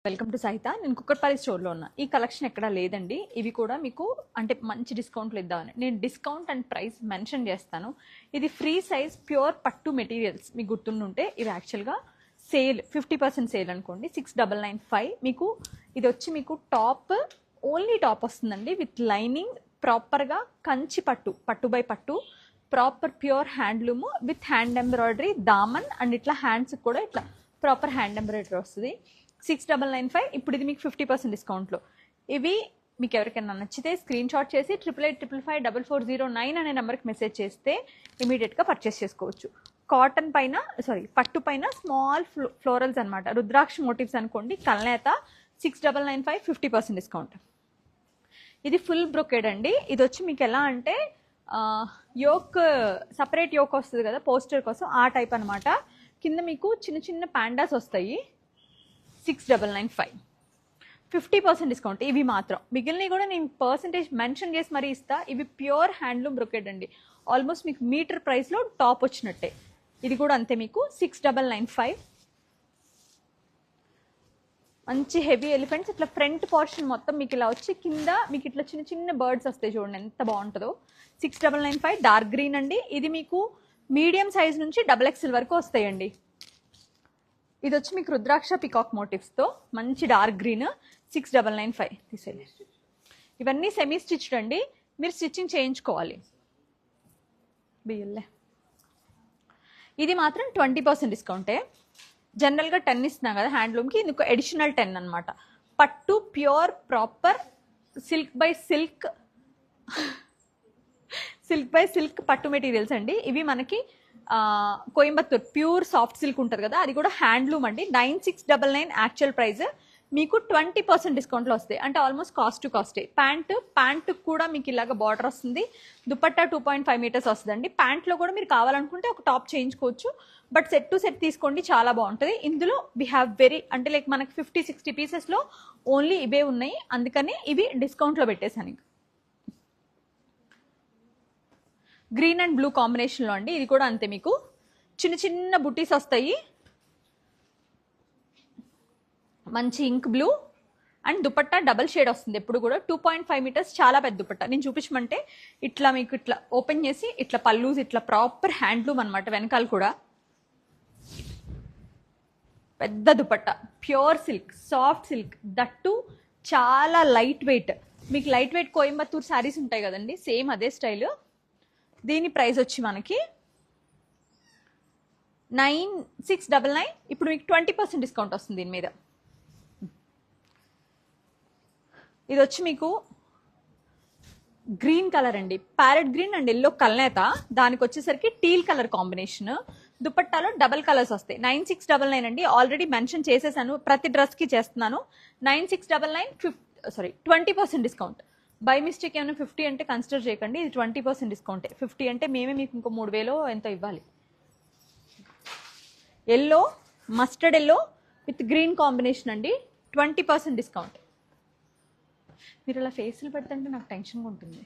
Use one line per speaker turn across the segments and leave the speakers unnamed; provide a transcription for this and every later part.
Welcome to సహిత. నేను కుక్కట్పల్లి స్టోర్లో ఉన్నా. ఈ కలెక్షన్ ఎక్కడా లేదండి. ఇవి కూడా మీకు అంటే మంచి డిస్కౌంట్లు ఇద్దామని నేను డిస్కౌంట్ అండ్ ప్రైస్ మెన్షన్ చేస్తాను. ఇది ఫ్రీ సైజ్ ప్యూర్ పట్టు మెటీరియల్స్ మీకు గుర్తుండుంటే ఇవి యాక్చువల్గా సేల్ 50% సేల్ అనుకోండి. 6995 మీకు ఇది వచ్చి మీకు టాప్ ఓన్లీ టాప్ వస్తుందండి విత్ లైనింగ్ ప్రాపర్గా కంచి పట్టు బై పట్టు proper pure handloom with hand embroidery దామన్ అండ్ ఇట్లా హ్యాండ్స్కి కూడా ఇట్లా ప్రాపర్ హ్యాండ్ ఎంబ్రాయిడరీ వస్తుంది. 6995. ఇప్పుడు ఇది మీకు 50% డిస్కౌంట్లో. ఇవి మీకు ఎవరికైనా నచ్చితే స్క్రీన్ షాట్ చేసి 8855544009 అనే నెంబర్కి మెసేజ్ చేస్తే ఇమీడియట్గా పర్చేస్ చేసుకోవచ్చు. కాటన్ పైన పట్టు పైన స్మాల్ ఫ్లోరల్స్ అనమాట, రుద్రాక్ష మోటివ్స్ అనుకోండి, కల్నేత 6995 50% డిస్కౌంట్. ఇది ఫుల్ బ్రొకేడ్ అండి. ఇది వచ్చి మీకు ఎలా అంటే యోక్ సపరేట్ యోక్ వస్తుంది కదా పోస్టర్ కోసం, ఆ టైప్ అనమాట. కింద మీకు చిన్న చిన్న ప్యాండాస్ వస్తాయి. 6995 50% డిస్కౌంట్. ఇవి మాత్రం మిగిలినవి కూడా నేను పర్సంటేజ్ మెన్షన్ చేసి మరీ ఇస్తా. ఇవి ప్యూర్ హ్యాండ్లూమ్ బ్రొకెడ్ అండి. ఆల్మోస్ట్ మీకు మీటర్ ప్రైస్లో టాప్ వచ్చినట్టే. ఇది కూడా అంతే మీకు 6995. మంచి హెవీ ఎలిఫెంట్స్ ఇట్లా ఫ్రంట్ పోర్షన్ మొత్తం మీకు ఇలా వచ్చి కింద మీకు ఇట్లా చిన్న చిన్న బర్డ్స్ వస్తాయి. చూడండి ఎంత బాగుంటుందో. 6995 డార్క్ గ్రీన్ అండి. ఇది మీకు మీడియం సైజ్ నుంచి XXL వరకు వస్తాయండి. ఇది వచ్చి మీకు రుద్రాక్ష పికాక్ మోటివ్స్తో మంచి డార్క్ గ్రీన్ 6995 తీసేయండి. ఇవన్నీ సెమీ స్టిచ్డ్ అండి, మీరు స్టిచ్చింగ్ చేయించుకోవాలి. బియ్యల్లే ఇది మాత్రం 20% డిస్కౌంటే. జనరల్గా 10 ఇస్తున్నాం కదా హ్యాండ్లూమ్కి, ఇది అడిషనల్ 10 అనమాట. పట్టు pure proper silk by silk పట్టు మెటీరియల్స్ అండి. ఇవి మనకి కోయంబత్తూర్ ప్యూర్ సాఫ్ట్ సిల్క్ ఉంటుంది కదా, అది కూడా హ్యాండ్లూమ్ అండి. 9699 యాక్చువల్ ప్రైస్ మీకు 20% డిస్కౌంట్లో వస్తాయి. అంటే ఆల్మోస్ట్ కాస్ట్ టు కాస్టే. ప్యాంట్ కూడా మీకు ఇలాగ బార్డర్ వస్తుంది. దుపట్టా 2.5 మీటర్స్ వస్తుందండి. ప్యాంట్లో కూడా మీరు కావాలనుకుంటే ఒక టాప్ చేయించుకోవచ్చు. బట్ సెట్ టు సెట్ తీసుకోండి, చాలా బాగుంటుంది. ఇందులో వీ హ్యావ్ వెరీ అంటే లైక్ మనకి 50-60 పీసెస్లో ఓన్లీ ఇవే ఉన్నాయి, అందుకని ఇవి డిస్కౌంట్లో పెట్టేశాను. ఇంకా గ్రీన్ అండ్ బ్లూ కాంబినేషన్లో అండి. ఇది కూడా అంతే, మీకు చిన్న చిన్న బుటీస్ వస్తాయి. మంచి ink blue and dupatta double shade వస్తుంది. ఎప్పుడు కూడా 2.5 మీటర్స్, చాలా పెద్ద దుపట్టా. నేను చూపించమంటే ఇట్లా మీకు ఇట్లా ఓపెన్ చేసి ఇట్లా పల్లూస్ ఇట్లా ప్రాపర్ హ్యాండ్లూమ్ అనమాట. వెనకాల కూడా పెద్ద dupatta, pure silk, soft silk, that చాలా లైట్ వెయిట్. మీకు లైట్ వెయిట్ కోయంబత్తూర్ శారీస్ ఉంటాయి కదండి, సేమ్ అదే స్టైల్. దీని ప్రైస్ వచ్చి మనకి 9699. ఇప్పుడు మీకు 20% డిస్కౌంట్ వస్తుంది దీని మీద. ఇది వచ్చి మీకు గ్రీన్ కలర్ అండి, ప్యారెట్ గ్రీన్ అండ్ ఎల్లో కల్నేత. దానికి వచ్చేసరికి టీల్ కలర్ కాంబినేషన్. దుపట్టాలో డబల్ కలర్స్ వస్తాయి. 9699 అండి. ఆల్రెడీ మెన్షన్ చేసేసాను, ప్రతి డ్రెస్కి చేస్తున్నాను. 9699 20% డిస్కౌంట్. బై మిస్టేక్ ఏమైనా 50 అంటే కన్సిడర్ చేయకండి, ఇది 20% డిస్కౌంటే. 50 అంటే మేమే మీకు ఇంకో 3000 ఎంతో ఇవ్వాలి. Yellow, mustard yellow with green combination అండి, 20% డిస్కౌంట్. మీరు అలా ఫేస్లు పెడుతుంటే నాకు టెన్షన్గా ఉంటుంది.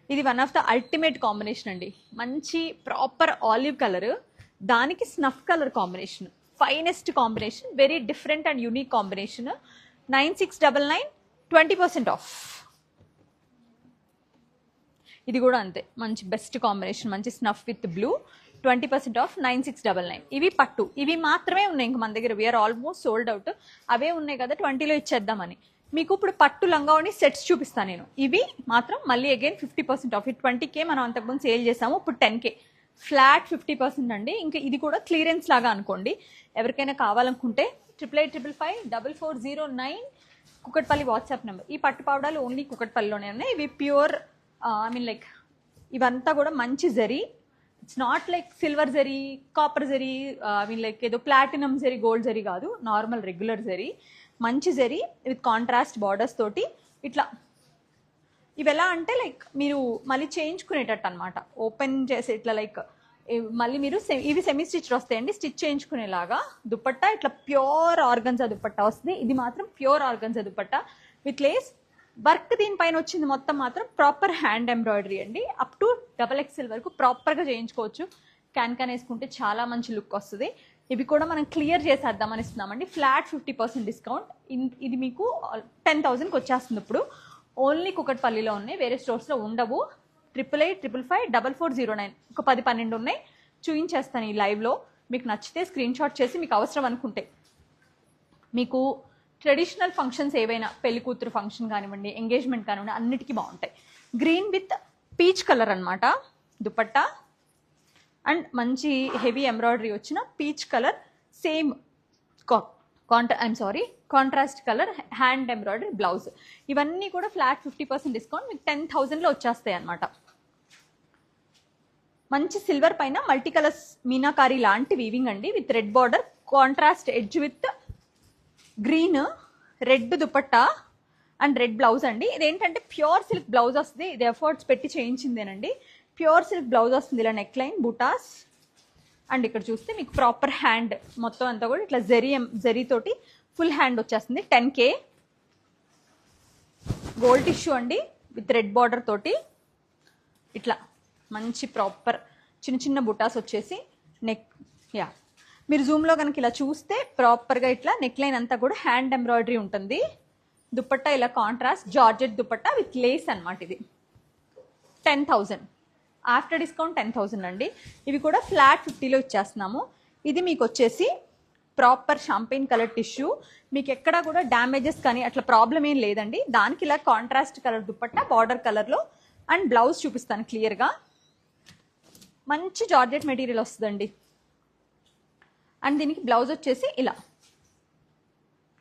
ఇది one of the ultimate combination అండి. మంచి ప్రాపర్ ఆలివ్ కలర్, దానికి snuff colour combination, finest combination, very different and unique combination. 9699 20% off. ఇది కూడా అంతే, మంచి బెస్ట్ కాంబినేషన్, మంచి స్నఫ్ విత్ బ్లూ, 20% ఆఫ్ 9699. ఇవి పట్టు, ఇవి మాత్రమే ఉన్నాయి ఇంక మన దగ్గర. We're almost sold out. అవే ఉన్నాయి కదా 20లో ఇచ్చేద్దామని. మీకు ఇప్పుడు పట్టు లంగావని సెట్స్ చూపిస్తాను నేను. ఇవి మాత్రం మళ్ళీ అగైన్ 50% ఆఫ్. 20K మనం అంతకుముందు సేల్ చేసాము, ఇప్పుడు 10K ఫ్లాట్ 50% అండి. ఇంకా ఇది కూడా క్లియరెన్స్ లాగా అనుకోండి. ఎవరికైనా కావాలనుకుంటే 8855544009 కుకట్పల్లి వాట్సాప్ నెంబర్. ఈ పట్టు పౌడాలు ఓన్లీ కుకట్పల్లిలోనే ఉన్నాయి. ఇవి ప్యూర్ లైక్ ఇవంతా కూడా మంచి zari. It's not like silver zari, copper zari, like ఏదో ప్లాటినం జరీ, గోల్డ్ జరీ కాదు, నార్మల్ రెగ్యులర్ జరీ. మంచి జరీ విత్ కాంట్రాస్ట్ బార్డర్స్ తోటి ఇట్లా. ఇవి ఎలా అంటే లైక్ మీరు మళ్ళీ చేయించుకునేటట్టు అనమాట. ఓపెన్ చేసి ఇట్లా లైక్ మళ్ళీ మీరు ఇవి సెమీ స్టిచ్ వస్తాయండి, స్టిచ్ చేయించుకునేలాగా. దుపట్టా ఇట్లా ప్యూర్ ఆర్గన్జా దుపట్టా వస్తుంది. ఇది మాత్రం pure organza dupatta with lace work. దీనిపైన వచ్చింది మొత్తం మాత్రం ప్రాపర్ హ్యాండ్ ఎంబ్రాయిడరీ అండి. అప్ టు XXL వరకు ప్రాపర్గా చేయించుకోవచ్చు. క్యాన్ వేసుకుంటే చాలా మంచి లుక్ వస్తుంది. ఇవి కూడా మనం క్లియర్ చేసేద్దామని ఇస్తున్నామండి. Flat 50% discount. ఇది మీకు 10,000కి వచ్చేస్తుంది. ఇప్పుడు ఓన్లీ కుకట్పల్లిలో ఉన్నాయి, వేరే స్టోర్స్లో ఉండవు. 8885554409 ఒక 10-12 ఉన్నాయి, చూపించేస్తాను ఈ లైవ్లో. మీకు నచ్చితే స్క్రీన్ షాట్ చేసి, మీకు అవసరం అనుకుంటే, మీకు ట్రెడిషనల్ ఫంక్షన్స్ ఏవైనా, పెళ్లి కూతురు ఫంక్షన్ కానివ్వండి, ఎంగేజ్మెంట్ కానివ్వండి, అన్నిటికీ బాగుంటాయి. గ్రీన్ విత్ పీచ్ కలర్ అనమాట దుపట్టా, అండ్ మంచి హెవీ ఎంబ్రాయిడరీ వచ్చిన peach colour, same contrast colour hand embroidery blouse. ఇవన్నీ కూడా ఫ్లాట్ 50% డిస్కౌంట్, మీకు 10,000లో వచ్చేస్తాయి అనమాట. మంచి సిల్వర్ పైన మల్టీ కలర్స్ మీనాకారి లాంటి వీవింగ్ అండి, with red border, contrast edge with green, red dupatta and red blouse అండి. ఇదేంటంటే ప్యూర్ సిల్క్ బ్లౌజ్ వస్తుంది, ఇది ఎఫర్ట్స్ పెట్టి చేయించిందేనండి. ప్యూర్ సిల్క్ బ్లౌజ్ వస్తుంది, ఇలా నెక్ లైన్, బుటాస్, అండ్ ఇక్కడ చూస్తే మీకు ప్రాపర్ హ్యాండ్ మొత్తం అంతా కూడా ఇట్లా జరీ తోటి ఫుల్ హ్యాండ్ వచ్చేస్తుంది. 10K. గోల్డ్ టిష్యూ అండి, విత్ రెడ్ బార్డర్ తోటి ఇట్లా మంచి ప్రాపర్ చిన్న చిన్న బుటాస్ వచ్చేసి నెక్. మీరు జూమ్లో కనుక ఇలా చూస్తే ప్రాపర్గా ఇట్లా నెక్ లైన్ అంతా కూడా హ్యాండ్ ఎంబ్రాయిడరీ ఉంటుంది. దుపట్టా ఇలా contrast georgette dupatta with lace అనమాట. ఇది 10,000 ఆఫ్టర్ డిస్కౌంట్ 10,000 అండి. ఇవి కూడా ఫ్లాట్ 50లో ఇచ్చేస్తున్నాము. ఇది మీకు వచ్చేసి ప్రాపర్ షాంపెయిన్ కలర్ టిష్యూ, మీకు ఎక్కడా కూడా డ్యామేజెస్ కానీ అట్లా ప్రాబ్లం ఏం లేదండి. దానికి ఇలా కాంట్రాస్ట్ కలర్ దుపట్టా బార్డర్ కలర్లో, అండ్ బ్లౌజ్ చూపిస్తాను క్లియర్గా. మంచి జార్జెట్ మెటీరియల్ వస్తుందండి, అండ్ దీనికి బ్లౌజ్ వచ్చేసి ఇలా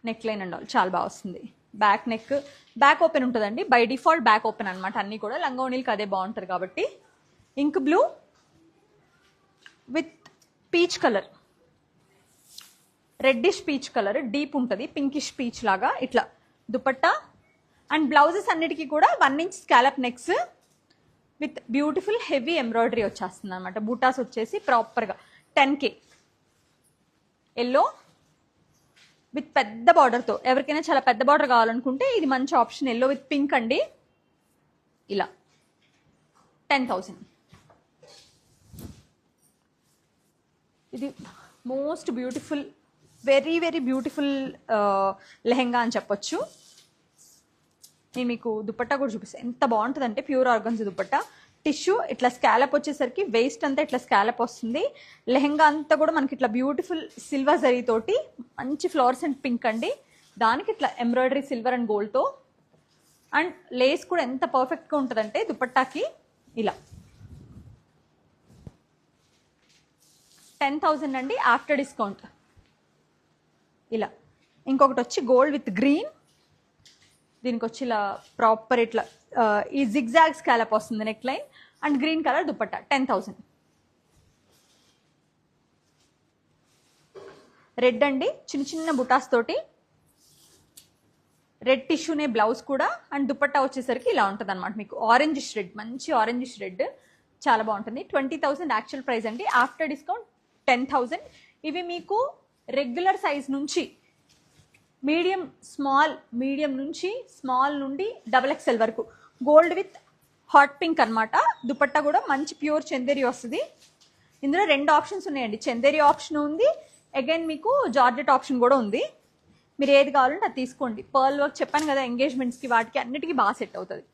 నెక్ లైన్ అండ్ ఆల్ చాలా బాగా వస్తుంది. బ్యాక్ నెక్, బ్యాక్ ఓపెన్ ఉంటుందండి, బై డిఫాల్ట్ బ్యాక్ ఓపెన్ అనమాట. అన్నీ కూడా లంగావోణీలకి అదే బాగుంటుంది కాబట్టి. Ink blue with peach colour, reddish peach colour, deep ఉంటుంది, పింకిష్ పీచ్ లాగా ఇట్లా దుపట్టా, అండ్ బ్లౌజెస్ అన్నిటికీ కూడా 1 inch scallop necks with beautiful heavy embroidery వచ్చేస్తుంది అనమాట. బూటాస్ వచ్చేసి ప్రాపర్గా 10K. ఎల్లో విత్ పెద్ద బార్డర్తో, ఎవరికైనా చాలా పెద్ద బార్డర్ కావాలనుకుంటే ఇది మంచి ఆప్షన్. ఎల్లో విత్ పింక్ అండి, ఇలా 10,000. ఇది most beautiful, very very beautiful lehenga అని చెప్పొచ్చు. నేను మీకు దుపట్టా కూడా చూపిస్తాను, ఎంత బాగుంటుందంటే ప్యూర్ ఆర్గన్స్ దుపట్టా. టిష్యూ ఇట్లా స్కాలప్ వచ్చేసరికి వేస్ట్ అంతా ఇట్లా స్కాలప్ వస్తుంది. లెహెంగా అంతా కూడా మనకి ఇట్లా బ్యూటిఫుల్ సిల్వర్ జరీ తోటి మంచి ఫ్లవర్స్ అండ్ పింక్ అండి, దానికి ఇట్లా ఎంబ్రాయిడరీ సిల్వర్ అండ్ గోల్డ్తో, అండ్ లేస్ కూడా ఎంత పర్ఫెక్ట్గా ఉంటుందంటే దుపట్టాకి. ఇలా 10,000 అండి ఆఫ్టర్ డిస్కౌంట్. ఇలా ఇంకొకటి వచ్చి గోల్డ్ విత్ గ్రీన్, దీనికి వచ్చి ఇలా ప్రాపర్ ఇట్లా ఈ జిగ్జాగ్ స్కాలప్ వస్తుంది neck line, and green colour dupatta 10,000. Red అండి, చిన్న చిన్న బుటాస్ తోటి రెడ్ టిష్యూనే బ్లౌజ్ కూడా, అండ్ దుపట్టా వచ్చేసరికి ఇలా ఉంటుంది అనమాట. మీకు ఆరెంజిష్ రెడ్, మంచి ఆరెంజిష్ రెడ్, చాలా బాగుంటుంది. 20,000 యాక్చువల్ ప్రైస్ అండి, ఆఫ్టర్ డిస్కౌంట్ 10,000. ఇవి మీకు రెగ్యులర్ సైజ్ నుంచి మీడియం నుంచి స్మాల్ నుండి XXL వరకు, గోల్డ్ విత్ హాట్ పింక్ అనమాట. దుపట్టా కూడా మంచి ప్యూర్ చందేరి వస్తుంది. ఇందులో 2 ఆప్షన్స్ ఉన్నాయండి, చందేరి ఆప్షన్ ఉంది, అగైన్ మీకు జార్జెట్ ఆప్షన్ కూడా ఉంది. మీరు ఏది కావాలంటే అది తీసుకోండి. పర్ల్ వర్క్ చెప్పాను కదా, ఎంగేజ్మెంట్స్కి వాటికి అన్నిటికీ బాగా సెట్ అవుతుంది.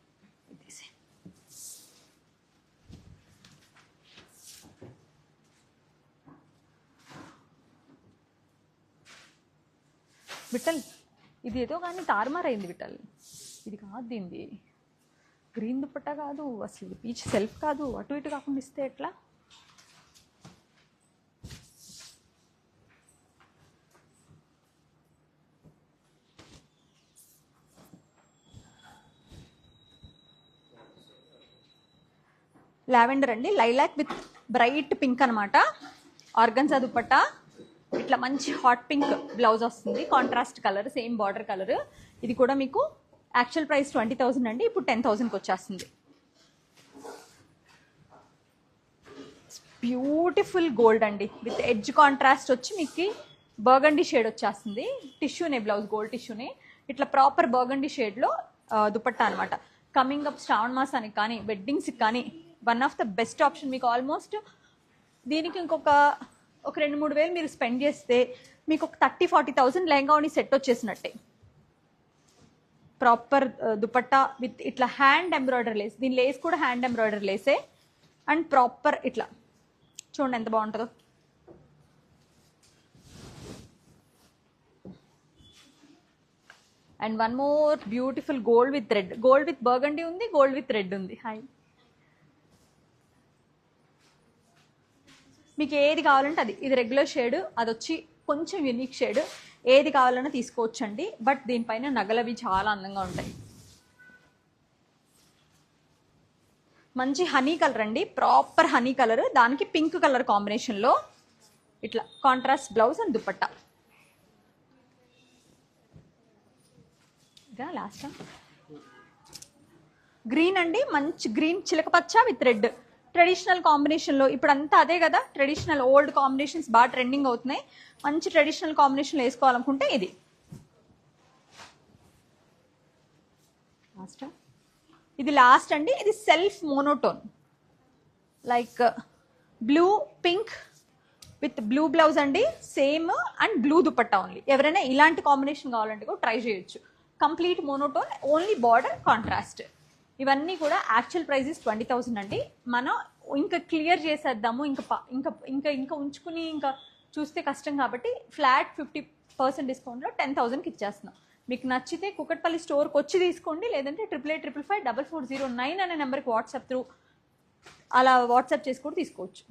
విఠల్, ఇది ఏదో కానీ తారుమారైంది విఠల్, ఇది కాదు, దీనిది గ్రీన్ దుపట్టా కాదు అసలు, ఇది పీచ్ సెల్ఫ్ కాదు, అటు ఇటు కాకుండా ఇస్తే ఎట్లా? లావెండర్ అండి, లైలాక్ విత్ బ్రైట్ పింక్ అనమాట. ఆర్గన్జా దుపట్టా, ఇట్లా మంచి హాట్ పింక్ బ్లౌజ్ వస్తుంది, contrast colour, same border colour. ఇది కూడా మీకు యాక్చువల్ ప్రైస్ 20,000 అండి, ఇప్పుడు 10,000కి వచ్చేస్తుంది. బ్యూటిఫుల్ గోల్డ్ అండి, విత్ ఎడ్జ్ కాంట్రాస్ట్ వచ్చి మీకు బర్గండీ షేడ్ వచ్చేస్తుంది. టిష్యూనే బ్లౌజ్, గోల్డ్ టిష్యూనే, ఇట్లా ప్రాపర్ బర్గండీ షేడ్లో దుపట్టా అనమాట. కమింగ్ అప్ శ్రావణ మాసానికి కానీ వెడ్డింగ్స్కి కానీ one of the best option. మీకు ఆల్మోస్ట్ దీనికి ఇంకొక ఒక 2-3 వేలు మీరు స్పెండ్ చేస్తే మీకు ఒక 30-40,000 లెహంగా సెట్ వచ్చేసినట్టే. ప్రాపర్ దుపట్టా విత్ ఇట్లా హ్యాండ్ ఎంబ్రాయిడరీ లేస్, దీని లేస్ కూడా హ్యాండ్ ఎంబ్రాయిడరీ లేసే అండ్ ప్రాపర్ ఇట్లా చూడండి ఎంత బాగుంటుందో. And one more beautiful gold with red, gold with burgundy ఉంది, గోల్డ్ విత్ రెడ్ ఉంది. హాయ్, మీకు ఏది కావాలంటే అది. ఇది రెగ్యులర్ షేడ్, అది వచ్చి కొంచెం యూనిక్ షేడ్. ఏది కావాలన్నా తీసుకోవచ్చండి. బట్ దీనిపైన నగలవి చాలా అందంగా ఉంటాయి. మంచి హనీ కలర్ అండి, ప్రాపర్ హనీ కలర్, దానికి పింక్ కలర్ కాంబినేషన్లో ఇట్లా కాంట్రాస్ట్ బ్లౌజ్ అండ్ దుపట్టా. ఇదా లాస్ట్ గ్రీన్ అండి, మంచి గ్రీన్ చిలకపచ్చ విత్ రెడ్ ట్రెడిషనల్ కాంబినేషన్లో. ఇప్పుడు అంతా అదే కదా, ట్రెడిషనల్ ఓల్డ్ కాంబినేషన్స్ బాగా ట్రెండింగ్ అవుతున్నాయి. మంచి ట్రెడిషనల్ కాంబినేషన్లో వేసుకోవాలనుకుంటే ఇది లాస్ట్. ఇది లాస్ట్ అండి, ఇది self monotone like blue pink with blue blouse అండి, same and blue dupatta only. ఎవరైనా ఇలాంటి కాంబినేషన్ కావాలంటే కూడా ట్రై చేయొచ్చు. Complete monotone, only border contrast. ఇవన్నీ కూడా యాక్చువల్ ప్రైజెస్ 20,000 అండి. మనం ఇంకా క్లియర్ చేసేద్దాము, ఇంకా ఉంచుకుని ఇంకా చూస్తే కష్టం కాబట్టి ఫ్లాట్ 50% డిస్కౌంట్లో 10,000కి ఇచ్చేస్తున్నాం. మీకు నచ్చితే కుకట్పల్లి స్టోర్కి వచ్చి తీసుకోండి, లేదంటే 8855544009 అనే నెంబర్కి వాట్సాప్ త్రూ అలా వాట్సాప్ చేసి కూడా తీసుకోవచ్చు.